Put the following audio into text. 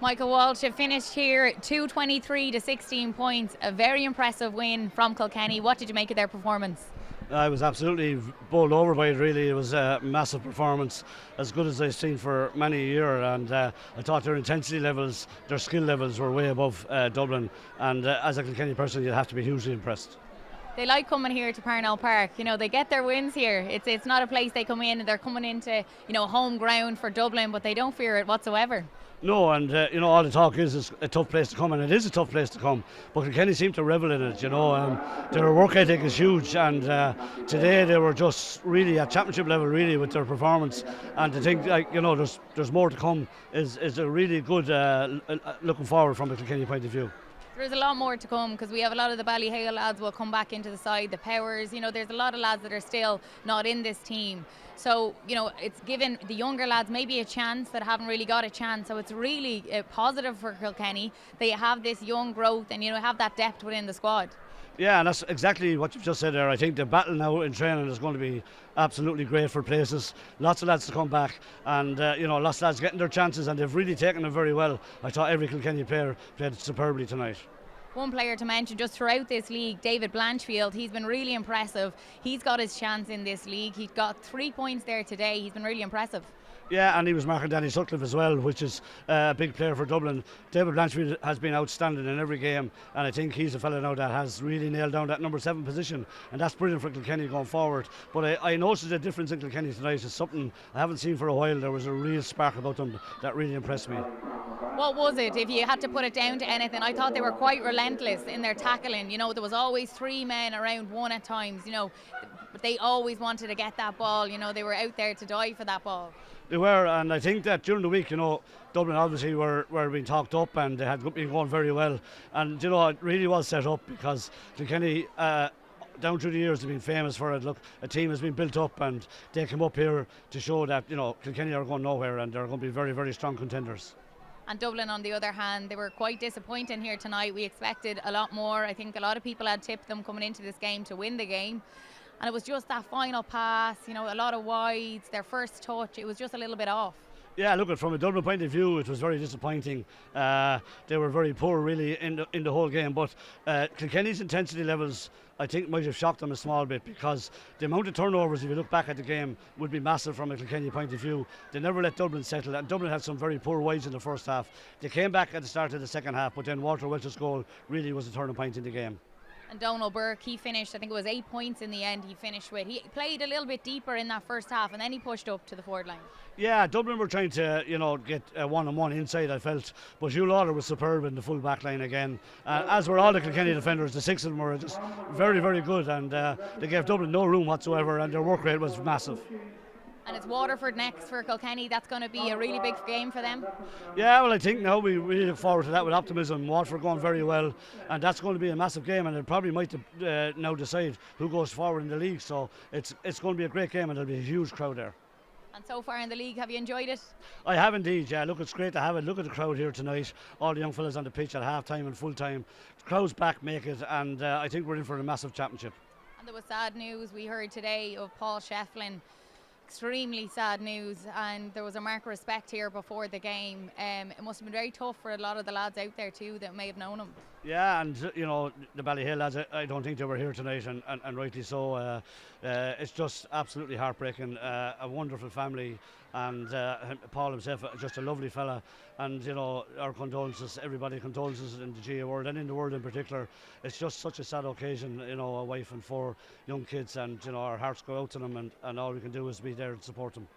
Michael Walsh have finished here 223 to 16 points. A very impressive win from Kilkenny. What did you make of their performance? I was absolutely bowled over by it, really. It was a massive performance, as good as I've seen for many a year, and I thought their intensity levels, their skill levels were way above Dublin, and as a Kilkenny person you'd have to be hugely impressed. They like coming here to Parnell Park. You know, they get their wins here. It's not a place they come in and they're coming into, home ground for Dublin, but they don't fear it whatsoever. No, and all the talk is it's a tough place to come, and it is a tough place to come. But Kilkenny seem to revel in it. Their work ethic is huge, and today they were just really at championship level, really, with their performance. And to think, there's more to come is a really good looking forward from a Kilkenny point of view. There's a lot more to come because we have a lot of the Ballyhale lads will come back into the side, the Powers. There's a lot of lads that are still not in this team. So, it's given the younger lads maybe a chance that haven't really got a chance. So it's really positive for Kilkenny. They have this young growth and, have that depth within the squad. Yeah, and that's exactly what you've just said there. I think the battle now in training is going to be absolutely great for places. Lots of lads to come back, and lots of lads getting their chances, and they've really taken it very well. I thought every Kilkenny player played superbly tonight. One player to mention just throughout this league, David Blanchfield, he's been really impressive. He's got his chance in this league. He got 3 points there today. He's been really impressive. Yeah, and he was marking Danny Sutcliffe as well, which is a big player for Dublin. David Blanchfield has been outstanding in every game, and I think he's a fellow now that has really nailed down that number 7 position, and that's brilliant for Kilkenny going forward. But I noticed a difference in Kilkenny tonight. It's something I haven't seen for a while. There was a real spark about them that really impressed me. What was it, if you had to put it down to anything? I thought they were quite relentless in their tackling. There was always 3 men around one at times, but they always wanted to get that ball. They were out there to die for that ball. They were, and I think that during the week, Dublin obviously were being talked up, and they had been going very well. And, it really was set up because Kilkenny, down through the years, have been famous for it. Look, a team has been built up, and they came up here to show that, Kilkenny are going nowhere, and they're going to be very, very strong contenders. And Dublin, on the other hand, they were quite disappointing here tonight. We expected a lot more. I think a lot of people had tipped them coming into this game to win the game. And it was just that final pass, a lot of wides, their first touch, it was just a little bit off. Yeah, look, from a Dublin point of view, it was very disappointing. They were very poor, really, in the whole game. But Kilkenny's intensity levels, I think, might have shocked them a small bit, because the amount of turnovers, if you look back at the game, would be massive from a Kilkenny point of view. They never let Dublin settle, and Dublin had some very poor wides in the first half. They came back at the start of the second half, but then Walter Welch's goal really was a turning point in the game. And Donald Burke, he finished, I think it was 8 points in the end he finished with. He played a little bit deeper in that first half, and then he pushed up to the forward line. Yeah, Dublin were trying to, get a one-on-one inside, I felt. But Hugh Lauder was superb in the full back line again. As were all the Kilkenny defenders. The 6 of them were just very, very good, and they gave Dublin no room whatsoever, and their work rate was massive. And it's Waterford next for Kilkenny. That's going to be a really big game for them. Yeah, well, I think now we really look forward to that with optimism. Waterford going very well, and that's going to be a massive game, and it probably might now decide who goes forward in the league. So it's going to be a great game, and there'll be a huge crowd there. And so far in the league, have you enjoyed it? I have indeed, yeah. Look, it's great to have it. Look at the crowd here tonight. All the young fellas on the pitch at half-time and full-time. The crowd's back, make it, and I think we're in for a massive championship. And there was sad news we heard today of Paul Shefflin. Extremely sad news, and there was a mark of respect here before the game. It must have been very tough for a lot of the lads out there too that may have known him. Yeah, and the Ballyhale lads, I don't think they were here tonight, and rightly so. It's just absolutely heartbreaking. A wonderful family, and Paul himself, just a lovely fella. And our condolences, everybody condolences in the GA world and in the world in particular. It's just such a sad occasion, a wife and 4 young kids, and our hearts go out to them, and all we can do is be there and support them.